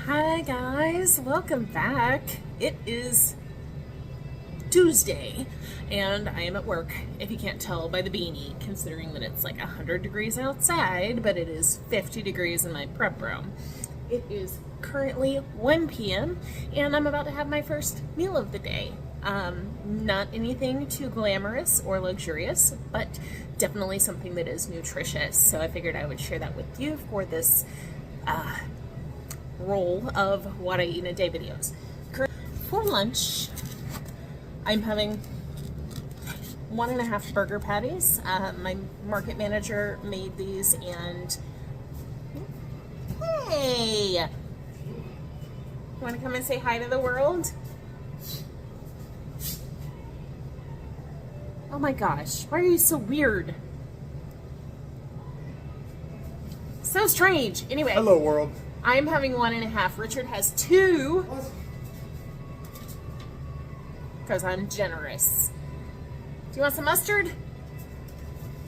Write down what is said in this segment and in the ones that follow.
Hi guys, welcome back. It is Tuesday and I am at work, if you can't tell by the beanie, considering that it's like 100 degrees outside, but it is 50 degrees in my prep room. It is currently 1 p.m. and I'm about to have my first meal of the day. Not anything too glamorous or luxurious, but definitely something that is nutritious. So I figured I would share that with you for this roll of what I eat in a day videos. For lunch, I'm having 1.5 burger patties. My market manager made these, and hey, you want to come and say hi to the world? Oh my gosh, why are you so weird? So strange. Anyway. Hello, world. I'm having 1.5. Richard has 2. Because I'm generous. Do you want some mustard?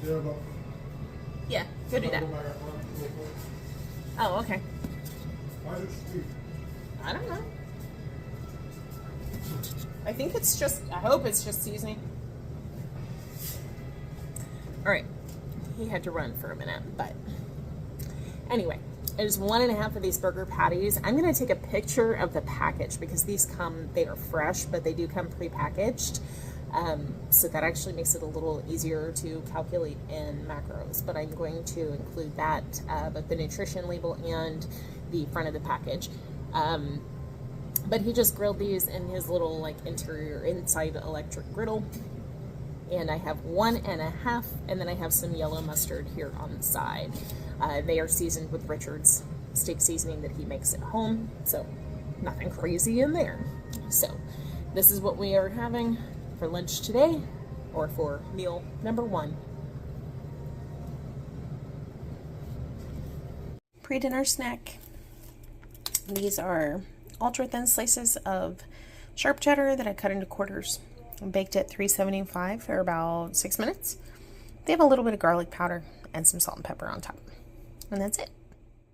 Yeah, but Yeah, go do that. Oh, okay. Why is it sweet? I don't know. I think it's just, I hope it's just seasoning. Alright. He had to run for a minute, but anyway. There's 1.5 of these burger patties. I'm going to take a picture of the package because these they are fresh, but they do come pre-packaged. So that actually makes it a little easier to calculate in macros. But I'm going to include that, both the nutrition label and the front of the package. But he just grilled these in his little interior inside electric griddle. And I have 1.5, and then I have some yellow mustard here on the side. They are seasoned with Richard's steak seasoning that he makes at home, so nothing crazy in there. So this is what we are having for lunch today, or for meal number 1. Pre-dinner snack. These are ultra thin slices of sharp cheddar that I cut into quarters. Baked at 375 for about 6 minutes. They have a little bit of garlic powder and some salt and pepper on top. And that's it.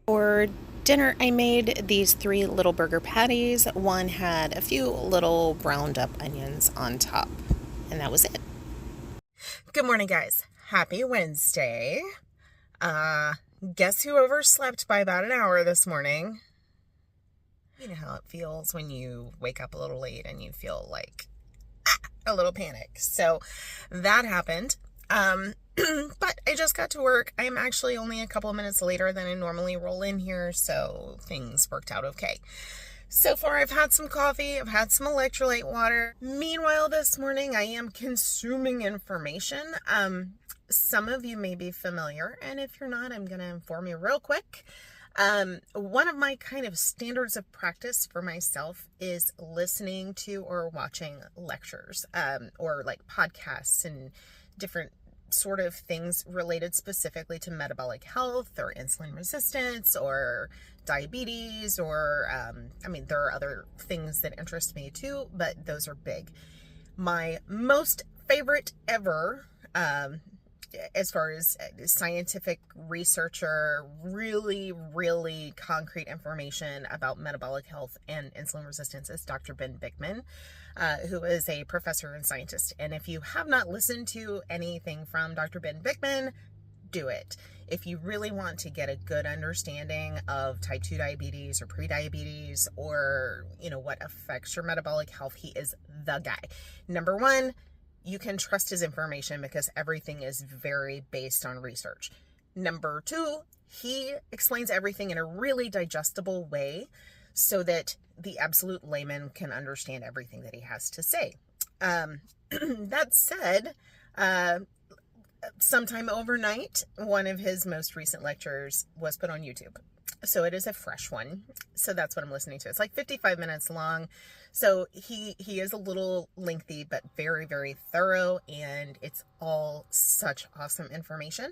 For dinner, I made these 3 little burger patties. One had a few little browned up onions on top. And that was it. Good morning, guys. Happy Wednesday. Guess who overslept by about an hour this morning? You know how it feels when you wake up a little late and you feel like a little panic. So that happened. But I just got to work. I'm actually only a couple of minutes later than I normally roll in here, so things worked out okay. So far, I've had some coffee. I've had some electrolyte water. Meanwhile, this morning, I am consuming information. Some of you may be familiar, and if you're not, I'm going to inform you real quick. One of my kind of standards of practice for myself is listening to or watching lectures, or podcasts and different sort of things related specifically to metabolic health or insulin resistance or diabetes or, there are other things that interest me too, but those are big. My most favorite ever, as far as scientific researcher, really concrete information about metabolic health and insulin resistance is Dr. Ben Bikman, who is a professor and scientist. And if you have not listened to anything from Dr. Ben Bikman, do it. If you really want to get a good understanding of type 2 diabetes or prediabetes or, what affects your metabolic health, he is the guy. Number 1, you can trust his information because everything is very based on research. Number 2, he explains everything in a really digestible way so that the absolute layman can understand everything that he has to say. That said, sometime overnight, one of his most recent lectures was put on YouTube. So it is a fresh one. So that's what I'm listening to. It's 55 minutes long. So he is a little lengthy, but very thorough, and it's all such awesome information.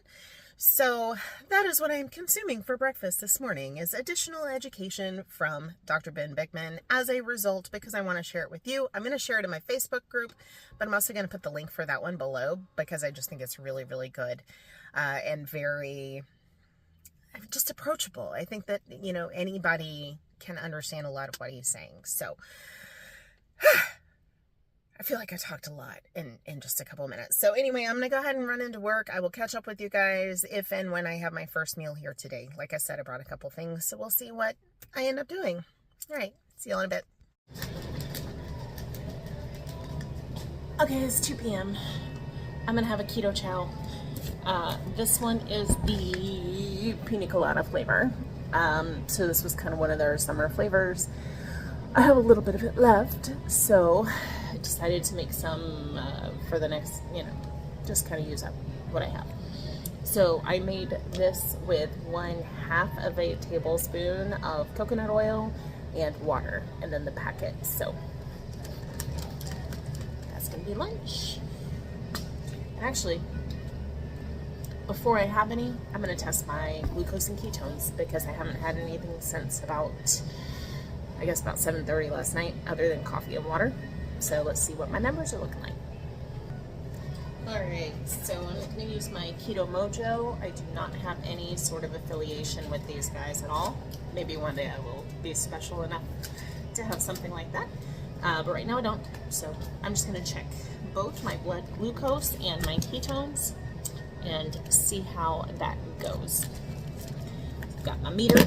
So that is what I'm consuming for breakfast this morning, is additional education from Dr. Ben Bikman. As a result, because I want to share it with you, I'm going to share it in my Facebook group, but I'm also going to put the link for that one below because I just think it's really good and very just approachable. I think that, anybody can understand a lot of what he's saying. So I feel like I talked a lot in just a couple of minutes. So anyway, I'm going to go ahead and run into work. I will catch up with you guys if and when I have my first meal here today. Like I said, I brought a couple things, so we'll see what I end up doing. All right, see you all in a bit. Okay, it's 2 p.m. I'm going to have a Keto Chow. This one is the pina colada flavor. So this was kind of one of their summer flavors. I have a little bit of it left, so I decided to make some for the next, just kind of use up what I have. So I made this with 1/2 of a tablespoon of coconut oil and water, and then the packet. So that's gonna be lunch. And actually, before I have any, I'm gonna test my glucose and ketones because I haven't had anything since about 7:30 last night, other than coffee and water. So let's see what my numbers are looking like. Alright, so I'm going to use my Keto Mojo. I do not have any sort of affiliation with these guys at all. Maybe one day I will be special enough to have something like that. But right now I don't. So I'm just going to check both my blood glucose and my ketones and see how that goes. Got my meter.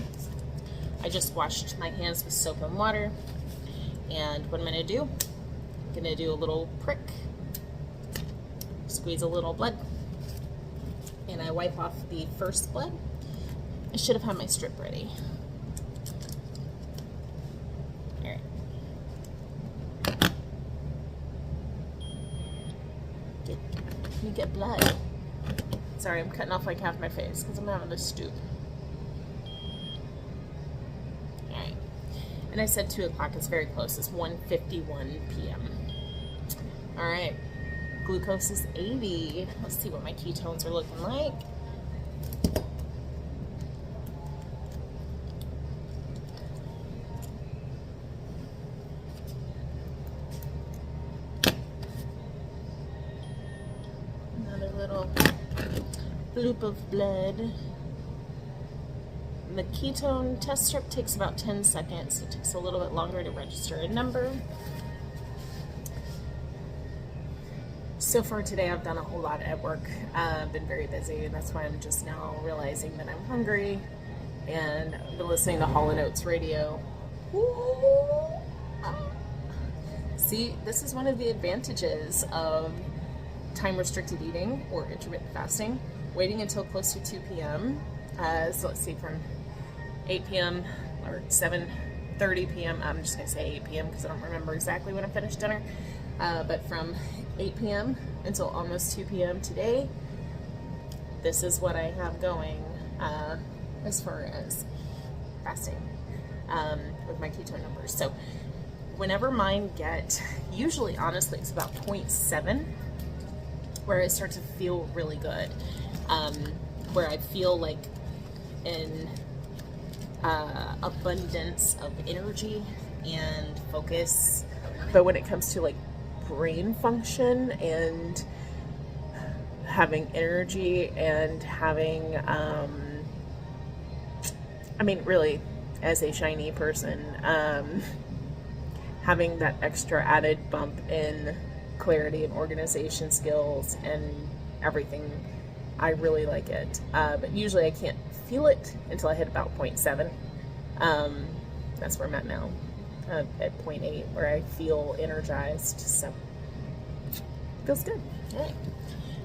I just washed my hands with soap and water, and what I'm going to do, I'm going to do a little prick, squeeze a little blood, and I wipe off the first blood. I should have had my strip ready. Alright. You get blood. Sorry, I'm cutting off like half my face because I'm having to stoop. And I said 2 o'clock, it's very close. It's 1:51 p.m. All right, glucose is 80. Let's see what my ketones are looking like. Another little bloop of blood. The ketone test strip takes about 10 seconds. It takes a little bit longer to register a number. So far today I've done a whole lot at work. I've been very busy, and that's why I'm just now realizing that I'm hungry, and I've been listening to Hall & Oates radio. See, this is one of the advantages of time restricted eating or intermittent fasting, waiting until close to 2 p.m. So let's see, from 8 p.m. or 7:30 p.m. I'm just going to say 8 p.m. because I don't remember exactly when I finished dinner. But from 8 p.m. until almost 2 p.m. today, this is what I have going as far as fasting with my ketone numbers. So whenever mine get, usually honestly it's about 0.7 where I start to feel really good, where I feel like an abundance of energy and focus. But when it comes to like brain function and having energy and having really, as a shiny person, having that extra added bump in clarity and organization skills and everything, I really like it. But usually I can't feel it until I hit about 0.7. That's where I'm at now, at 0.8, where I feel energized. So feels good. All right.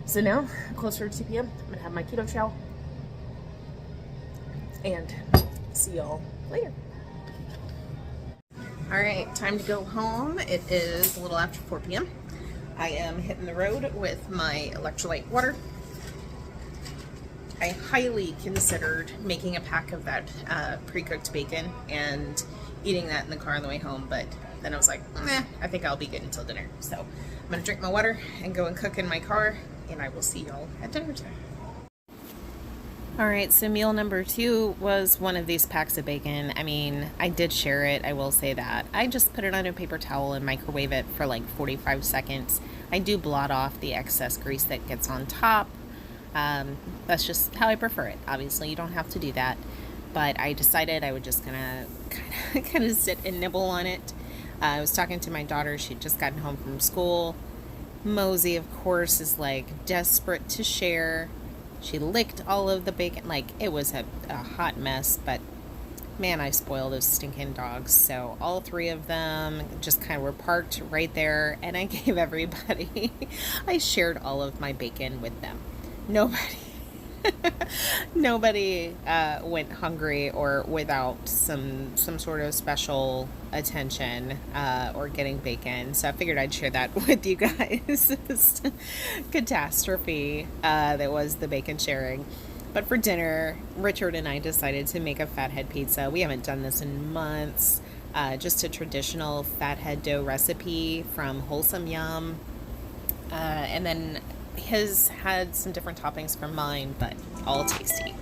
So now, closer to 2 p.m., I'm gonna have my Keto Chow, and see y'all later. All right, time to go home. It is a little after 4 p.m. I am hitting the road with my electrolyte water. I highly considered making a pack of that pre-cooked bacon and eating that in the car on the way home, but then I was like, I think I'll be good until dinner. So I'm gonna drink my water and go and cook in my car, and I will see y'all at dinner time. All right, so meal number 2 was one of these packs of bacon. I mean, I did share it, I will say that. I just put it on a paper towel and microwave it for like 45 seconds. I do blot off the excess grease that gets on top. That's just how I prefer it. Obviously, you don't have to do that. but I decided I would just kind of sit and nibble on it. I was talking to my daughter. She'd just gotten home from school. Mosey, of course, is like desperate to share. She licked all of the bacon. Like, it was a hot mess, but man, I spoiled those stinking dogs. So all three of them just kind of were parked right there, and I gave everybody, I shared all of my bacon with them. Nobody went hungry or without some sort of special attention or getting bacon. So I figured I'd share that with you guys. This catastrophe that was the bacon sharing. But for dinner, Richard and I decided to make a fathead pizza. We haven't done this in months. Just a traditional fathead dough recipe from Wholesome Yum. And then his had some different toppings from mine, but all tasty.